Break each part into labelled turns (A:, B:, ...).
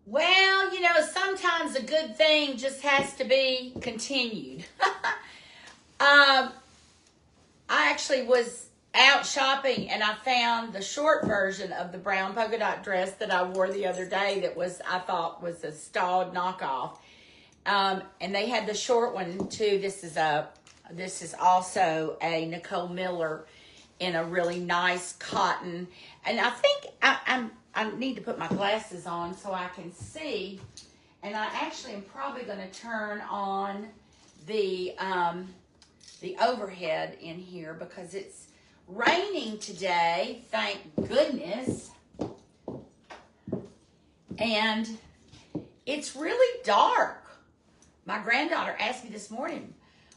A: Well, sometimes a good thing just has to be continued. I actually was out shopping and I found the short version of the brown polka dot dress that I wore the other day that I thought was a stalled knockoff. And they had the short one too. This is also a Nicole Miller in a really nice cotton. And I think I need to put my glasses on so I can see. And I actually am probably going to turn on the overhead in here because it's raining today, thank goodness. And it's really dark. My granddaughter asked me this morning,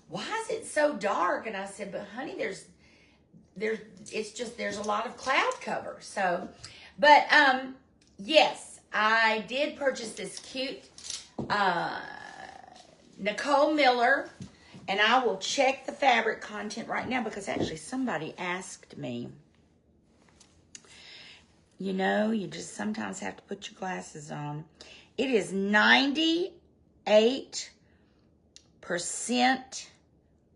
A: why is it so dark? And I said, but honey, there's a lot of cloud cover. So, but yes, I did purchase this cute Nicole Miller, and I will check the fabric content right now because actually somebody asked me. You just sometimes have to put your glasses on. It is 98%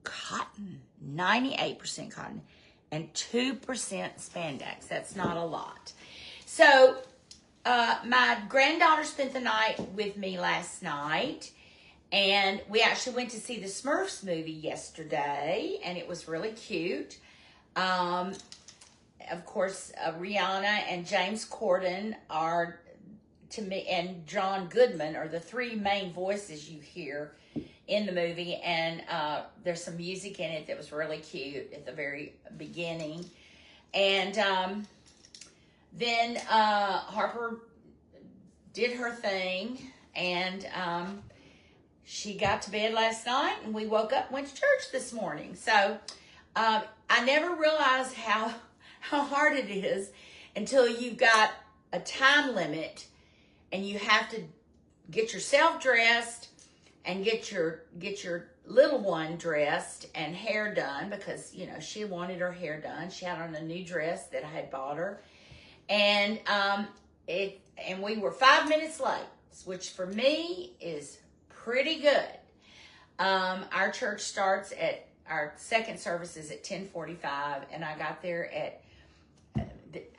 A: cotton, 98% cotton, and 2% spandex. That's not a lot. So my granddaughter spent the night with me last night, and we actually went to see the Smurfs movie yesterday, and it was really cute. Of course, Rihanna and James Corden are, to me, and John Goodman are the three main voices you hear in the movie, and there's some music in it that was really cute at the very beginning. And then Harper did her thing, and she got to bed last night, and we woke up and went to church this morning. So I never realized how hard it is until you've got a time limit and you have to get yourself dressed and get your little one dressed and hair done because, she wanted her hair done. She had on a new dress that I had bought her. And we were 5 minutes late, which for me is pretty good. Our church starts at, our second service is at 10:45, and I got there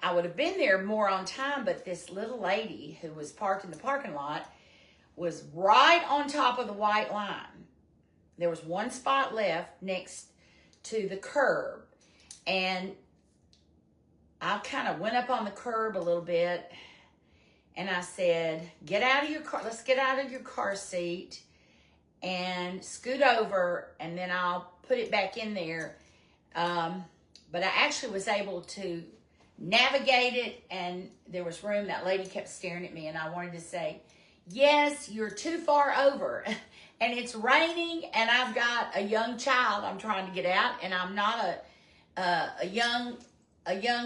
A: I would have been there more on time, but this little lady who was parked in the parking lot was right on top of the white line. There was one spot left next to the curb, and I kind of went up on the curb a little bit, and I said, get out of your car. Let's get out of your car seat and scoot over, and then I'll put it back in there. But I actually was able to navigate it, and there was room. That lady kept staring at me, and I wanted to say, yes, you're too far over. And it's raining, and I've got a young child I'm trying to get out, and I'm not a young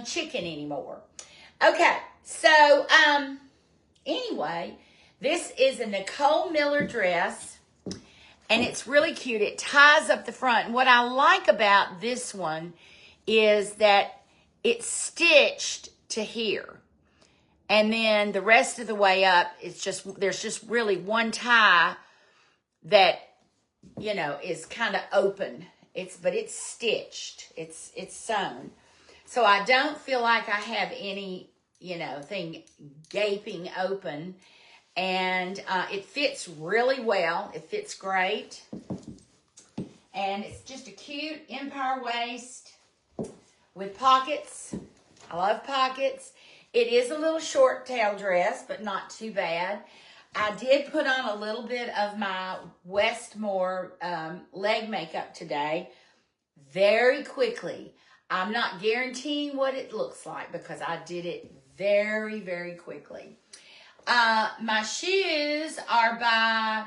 A: chicken anymore. Okay, so anyway, this is a Nicole Miller dress, and it's really cute. It ties up the front. And what I like about this one is that it's stitched to here. And then the rest of the way up, there's just really one tie that, is kind of open. But it's stitched. It's sewn. So I don't feel like I have any, thing gaping open. And it fits really well. It fits great. And it's just a cute empire waist with pockets. I love pockets. It is a little short tail dress, but not too bad. I did put on a little bit of my Westmore leg makeup today very quickly. I'm not guaranteeing what it looks like because I did it very, very quickly. My shoes are by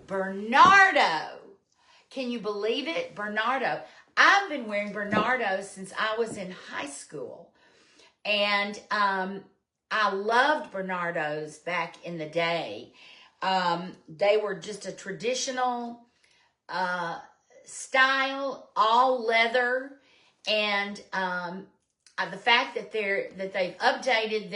A: Bernardo. Can you believe it? Bernardo. I've been wearing Bernardo since I was in high school. And I loved Bernardos back in the day. They were just a traditional style, all leather. And the fact that they've updated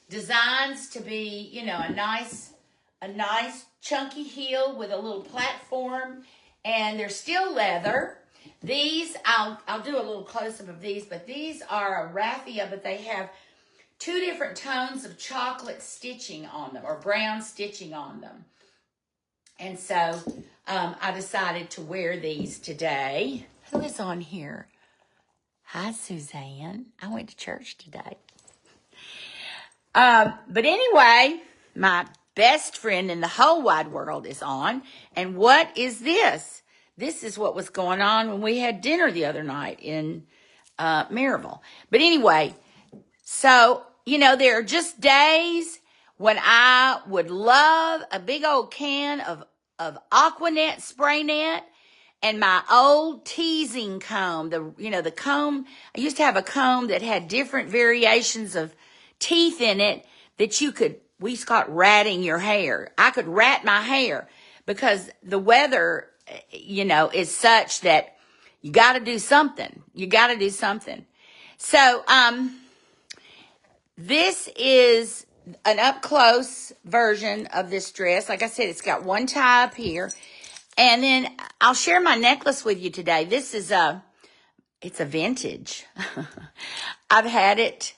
A: designs to be, a nice chunky heel with a little platform, and they're still leather. These, I'll do a little close-up of these, but these are a raffia, but they have two different tones of chocolate stitching on them, or brown stitching on them. And so I decided to wear these today. Who is on here? Hi, Suzanne. I went to church today. But anyway, my best friend in the whole wide world is on. And what is this? This is what was going on when we had dinner the other night in Maryville. But anyway, so, there are just days when I would love a big old can of Aquanet spray net and my old teasing comb. The comb, I used to have a comb that had different variations of teeth in it that we used to call it ratting your hair. I could rat my hair because the weather, is such that you got to do something. So, this is an up-close version of this dress. Like I said, it's got one tie up here. And then I'll share my necklace with you today. This is it's a vintage. I've had it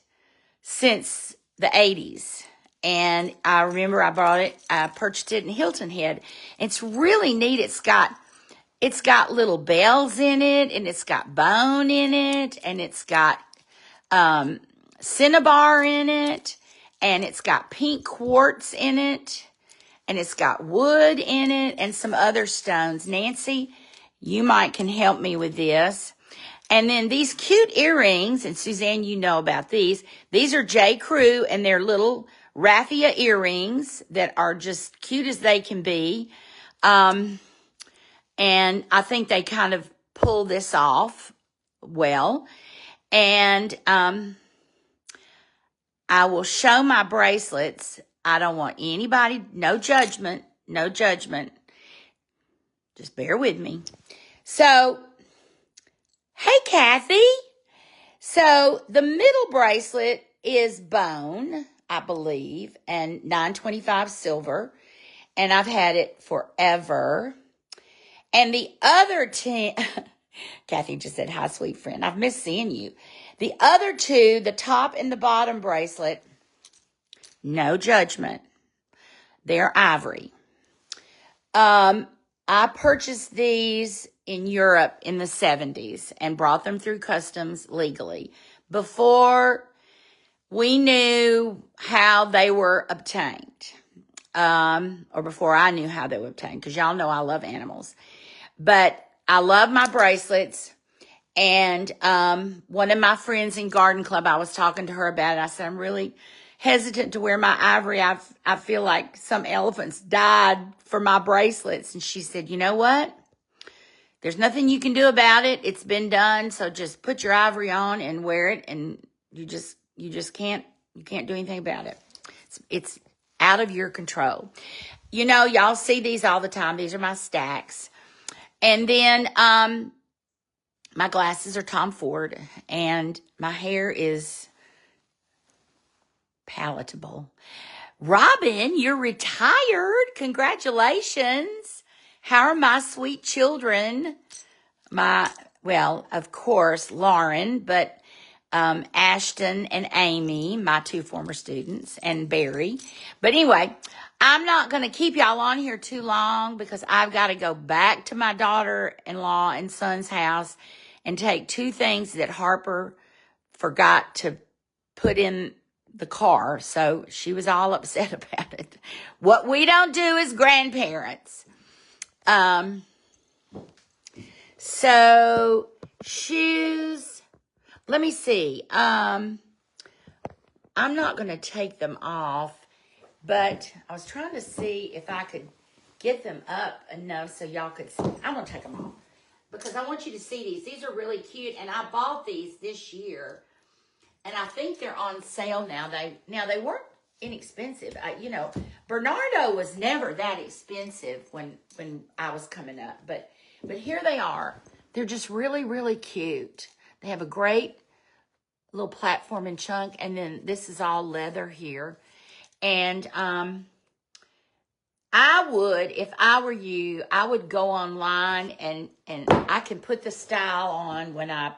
A: since the 80s. And I remember I purchased it in Hilton Head. It's really neat. It's got little bells in it, and it's got bone in it, and it's got cinnabar in it, and it's got pink quartz in it, and it's got wood in it, and some other stones. Nancy, you can help me with this. And then these cute earrings, and Suzanne, you know about these. These are J. Crew, and they're little raffia earrings that are just cute as they can be. And I think they kind of pull this off well. And I will show my bracelets. I don't want anybody, no judgment. Just bear with me. So, hey, Kathy. So, the middle bracelet is bone, I believe, and 925 silver. And I've had it forever. And the other 10, Kathy just said, hi, sweet friend. I've missed seeing you. The other two, the top and the bottom bracelet, no judgment. They're ivory. I purchased these in Europe in the 70s and brought them through customs legally before we knew how they were obtained, or before I knew how they were obtained, because y'all know I love animals. But I love my bracelets. And one of my friends in Garden Club, I was talking to her about it. I said, I'm really hesitant to wear my ivory. I feel like some elephants died for my bracelets. And she said, you know what? There's nothing you can do about it. It's been done. So just put your ivory on and wear it. And you just can't do anything about it. It's out of your control. Y'all see these all the time. These are my stacks. And then, my glasses are Tom Ford, and my hair is palatable. Robin, you're retired. Congratulations. How are my sweet children? Of course, Lauren, but Ashton and Amy, my two former students, and Barry. But anyway, I'm not going to keep y'all on here too long because I've got to go back to my daughter-in-law and son's house and take two things that Harper forgot to put in the car. So she was all upset about it. What we don't do as grandparents. So shoes, let me see. I'm not going to take them off, but I was trying to see if I could get them up enough so y'all could see. I'm going to take them off because I want you to see these. These are really cute, and I bought these this year, and I think they're on sale now. They weren't inexpensive. Bernardo was never that expensive when I was coming up, but here they are. They're just really, really cute. They have a great little platform and chunk, and then this is all leather here. And I would, if I were you, I would go online and I can put the style on when I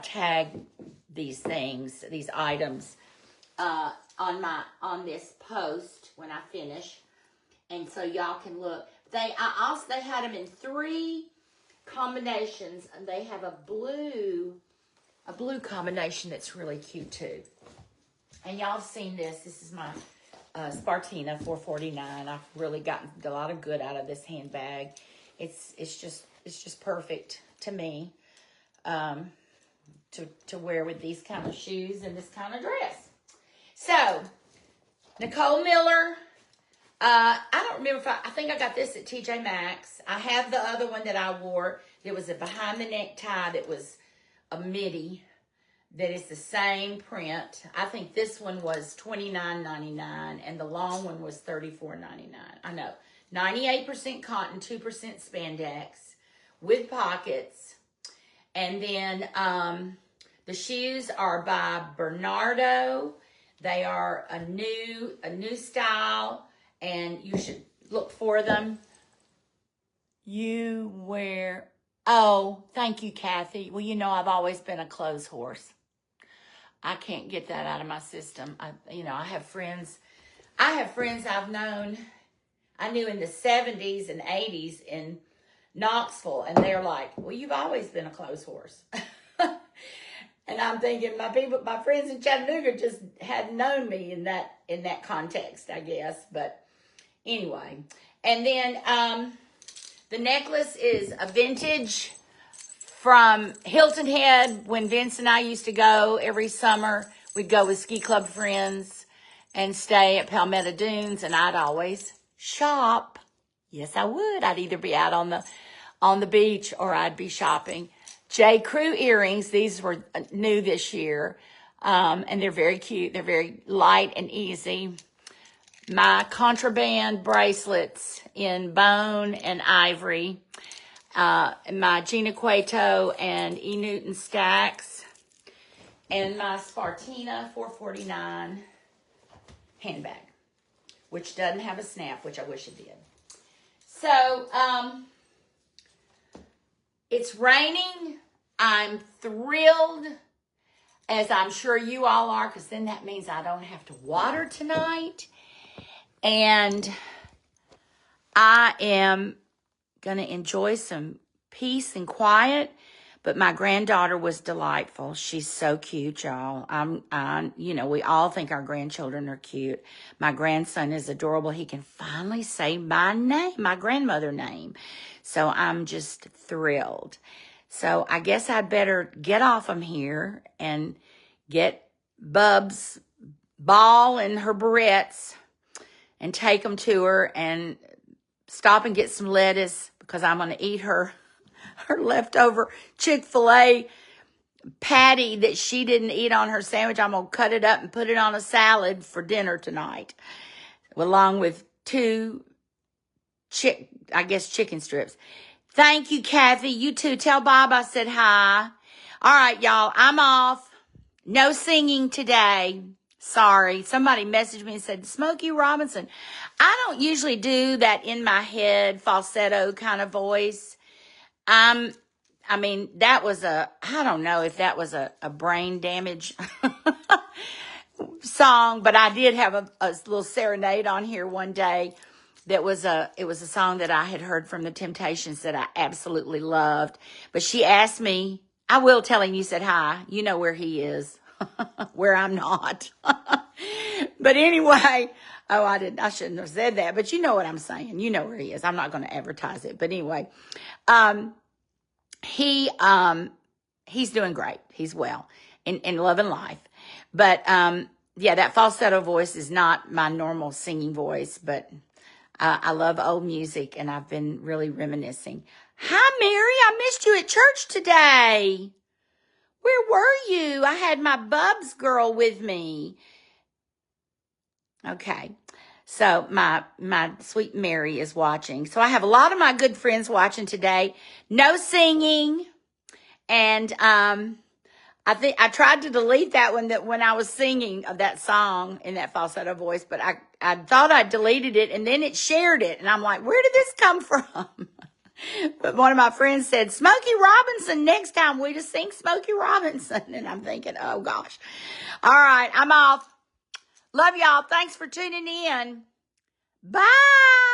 A: tag these things, these items, on this post when I finish, and so y'all can look. They had them in 3 combinations, and they have a blue combination that's really cute too. And y'all have seen this. This is my Spartina 449. I've really gotten a lot of good out of this handbag. It's just perfect to me. To wear with these kind of shoes and this kind of dress. So, Nicole Miller. I don't remember if I think I got this at TJ Maxx. I have the other one that I wore. There was a behind the neck tie that was a midi. That is the same print. I think this one was $29.99 and the long one was $34.99. I know. 98% cotton, 2% spandex with pockets. And then the shoes are by Bernardo. They are a new style, and you should look for them. Oh, thank you, Kathy. Well, you know I've always been a clothes horse. I can't get that out of my system. I have friends I've known. I knew in the 70s and 80s in Knoxville, and they're like, well, you've always been a clothes horse. And I'm thinking my friends in Chattanooga just hadn't known me in that context, I guess. But anyway, and then the necklace is a vintage from Hilton Head. When Vince and I used to go every summer, we'd go with ski club friends and stay at Palmetto Dunes, and I'd always shop. Yes, I would. I'd either be out on the beach or I'd be shopping. J. Crew earrings. These were new this year, and they're very cute. They're very light and easy. My contraband bracelets in bone and ivory. My Gina Cueto and E. Newton stacks. And my Spartina 449 handbag, which doesn't have a snap, which I wish it did. So, it's raining. I'm thrilled, as I'm sure you all are, because then that means I don't have to water tonight. And I am going to enjoy some peace and quiet. But my granddaughter was delightful. She's so cute, y'all. We all think our grandchildren are cute. My grandson is adorable. He can finally say my name, my grandmother name. So I'm just thrilled. So I guess I'd better get off from here and get Bubs' ball and her barrettes and take them to her and stop and get some lettuce because I'm going to eat her leftover Chick-fil-A patty that she didn't eat on her sandwich. I'm going to cut it up and put it on a salad for dinner tonight, along with 2 chicken strips. Thank you, Kathy. You too. Tell Bob I said hi. All right, y'all. I'm off. No singing today. Sorry. Somebody messaged me and said, Smokey Robinson. I don't usually do that in my head falsetto kind of voice. That was I don't know if that was a brain damage song, but I did have a little serenade on here one day. It was a song that I had heard from the Temptations that I absolutely loved. But she asked me, I will tell him you said hi. You know where he is, where I'm not. But anyway, I shouldn't have said that, but you know what I'm saying. You know where he is. I'm not going to advertise it. But anyway, he's doing great. He's well in love and life. But, that falsetto voice is not my normal singing voice, but I love old music, and I've been really reminiscing. Hi, Mary. I missed you at church today. Where were you? I had my Bubs girl with me. Okay. So my sweet Mary is watching. So I have a lot of my good friends watching today. No singing. And I think I tried to delete that one that when I was singing of that song in that falsetto voice, but I thought I deleted it and then it shared it. And I'm like, where did this come from? But one of my friends said, Smokey Robinson, next time we just sing Smokey Robinson. And I'm thinking, oh gosh. All right, I'm off. Love y'all. Thanks for tuning in. Bye.